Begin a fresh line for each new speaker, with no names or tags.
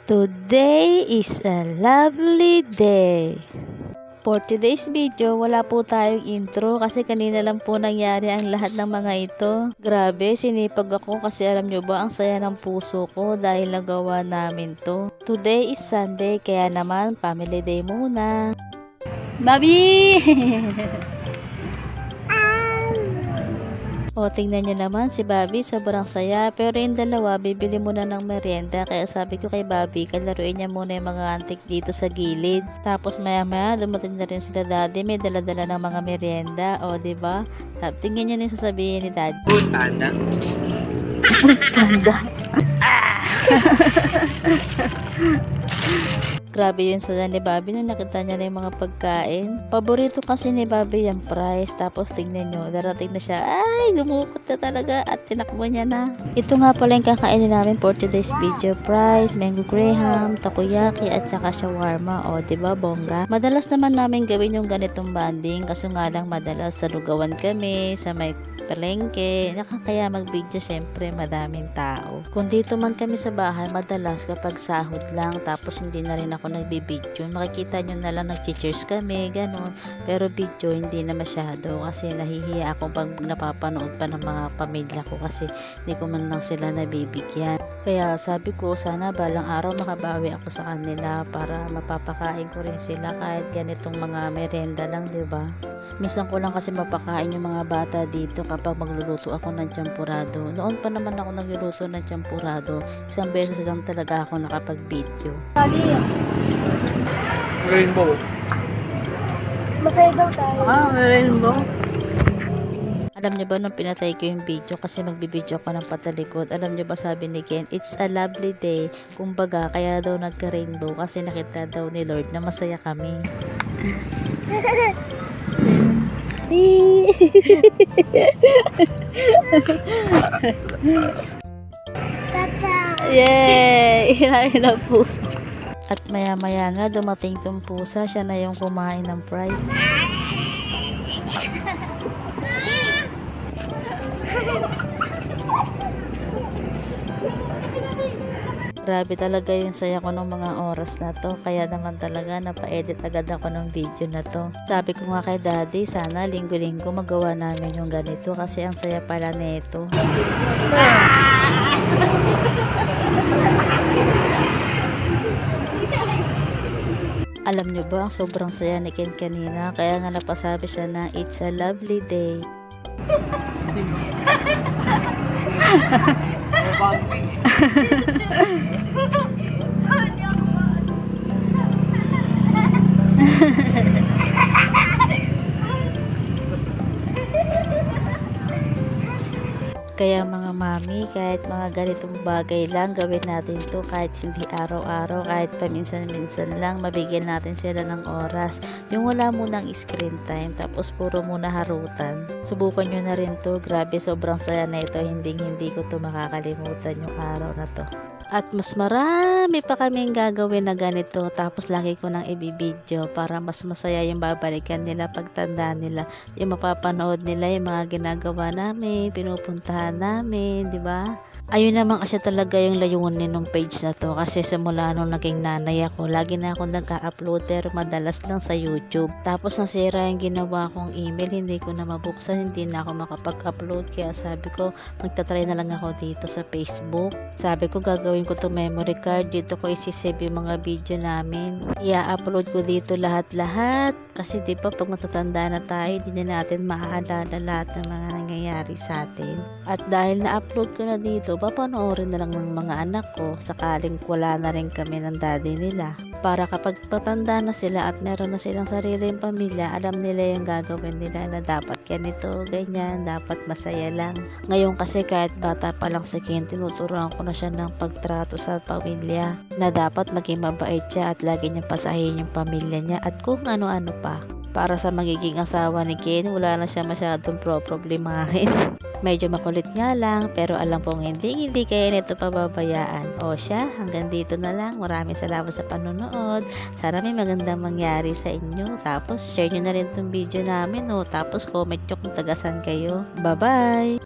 Today is a lovely day. For today's video, wala po tayong intro kasi kanina lang po nangyari ang lahat ng mga ito. Grabe, sinipag ako kasi alam nyo ba ang saya ng puso ko dahil nagawa namin to. Today is Sunday kaya naman family day muna. Bobby! O, tingnan nyo naman si Bobby, sobrang saya. Pero yung dalawa, bibili muna ng merienda. Kaya sabi ko kay Bobby, kalaruin niya muna yung mga antik dito sa gilid. Tapos maya maya, dumating na rin sila daddy. May dala-dala ng mga merienda. O, diba? Tingnan nyo na yung sasabihin ni daddy.
Good, panda.
Panda. Grabe yun sa ni Bobby nung nakita niya na yung mga pagkain. Paborito kasi ni Bobby yung fries. Tapos tingnan nyo, darating na siya. Ay, dumukot na talaga at tinakbo niya na. Ito nga pala yung kakainin namin for today's video. Fries, mango graham, takoyaki at saka shawarma. O, diba bongga? Madalas naman namin gawin yung ganitong banding. Kaso nga lang madalas sa lugawan kami, sa may palengke, nakakaya mag-video syempre madaming tao. Kung dito man kami sa bahay, madalas kapag sahod lang tapos hindi na rin ako nagbibideo, makikita nyo na lang nag-cheers kami, ganon. Pero video hindi na masyado kasi nahihiya ako pag napapanood pa ng mga pamilya ko kasi hindi ko man lang sila nabibigyan. Kaya sabi ko sana balang araw makabawi ako sa kanila para mapapakain ko rin sila kahit ganitong mga merenda lang, diba? Minsan ko lang kasi mapakain yung mga bata dito kapag magluluto ako ng champurado. Noon pa naman ako nagluluto ng champurado. Isang beses lang talaga ako nakapag-video.
Rainbow.
Masaya daw tayo.
Rainbow.
Alam nyo ba nung pinatay ko yung video kasi magbibideo ako ng patalikod, alam nyo ba sabi ni Ken, it's a lovely day. Kumbaga kaya daw nagka-rainbow kasi nakita daw ni Lord na masaya kami. Yay! Hinahin na pusa. At maya maya nga dumating tong pusa, siya na yung kumain ng fries. Grabe talaga yung saya ko ng mga oras na to. Kaya naman talaga napa-edit agad ako ng video na to. Sabi ko nga kay daddy, sana linggo-linggo magawa namin yung ganito kasi ang saya pala nito. Alam nyo ba, sobrang saya ni Ken kanina. Kaya nga napasabi siya na it's a lovely day. Kaya mga mami, kahit mga ganitong bagay lang, gawin natin to kahit hindi araw-araw, kahit paminsan-minsan lang, mabigyan natin sila ng oras. Yung wala munang screen time, tapos puro muna harutan. Subukan nyo na rin to, grabe sobrang saya na ito, hindi ko to makakalimutan yung araw na to. At mas marami pa kaming gagawin na ganito tapos lagi ko nang ibibideo para mas masaya yung babalikan nila pagtanda nila. Yung mapapanood nila yung mga ginagawa namin, pinupuntahan namin, di ba? Ayun naman kasi talaga yung layunin ng page na to kasi simula nung naging nanay ako, lagi na ako nagka-upload pero madalas lang sa YouTube. Tapos nasira yung ginawa kong email, hindi ko na mabuksan, hindi na ako makapag-upload kaya sabi ko magta-try na lang ako dito sa Facebook. Sabi ko gagawin ko to memory card, dito ko isi-save yung mga video namin. I-upload ko dito lahat-lahat kasi di ba pag matatanda na tayo, hindi na natin maaalala lahat ng mga nangyayari sa atin. At dahil na-upload ko na dito, papanoorin na lang ng mga anak ko sakaling wala na rin kami ng daddy nila. Para kapag patanda na sila at meron na silang sariling pamilya, alam nila yung gagawin nila na dapat ganito, ganyan, dapat masaya lang. Ngayon kasi kahit bata pa lang si Ken, tinuturuan ko na siya ng pagtrato sa pamilya na dapat maging mabait siya at lagi niyang pasahin yung pamilya niya at kung ano-ano pa. Para sa magiging asawa ni Ken, wala na siya masyadong problemahin. Medyo makulit nga lang, pero alam kong hindi kaya nito pababayaan. O siya, hanggang dito na lang. Maraming salamat sa panonood. Sana may magandang mangyari sa inyo. Tapos, share nyo na rin itong video namin. Tapos, comment nyo kung tagasan kayo. Bye-bye!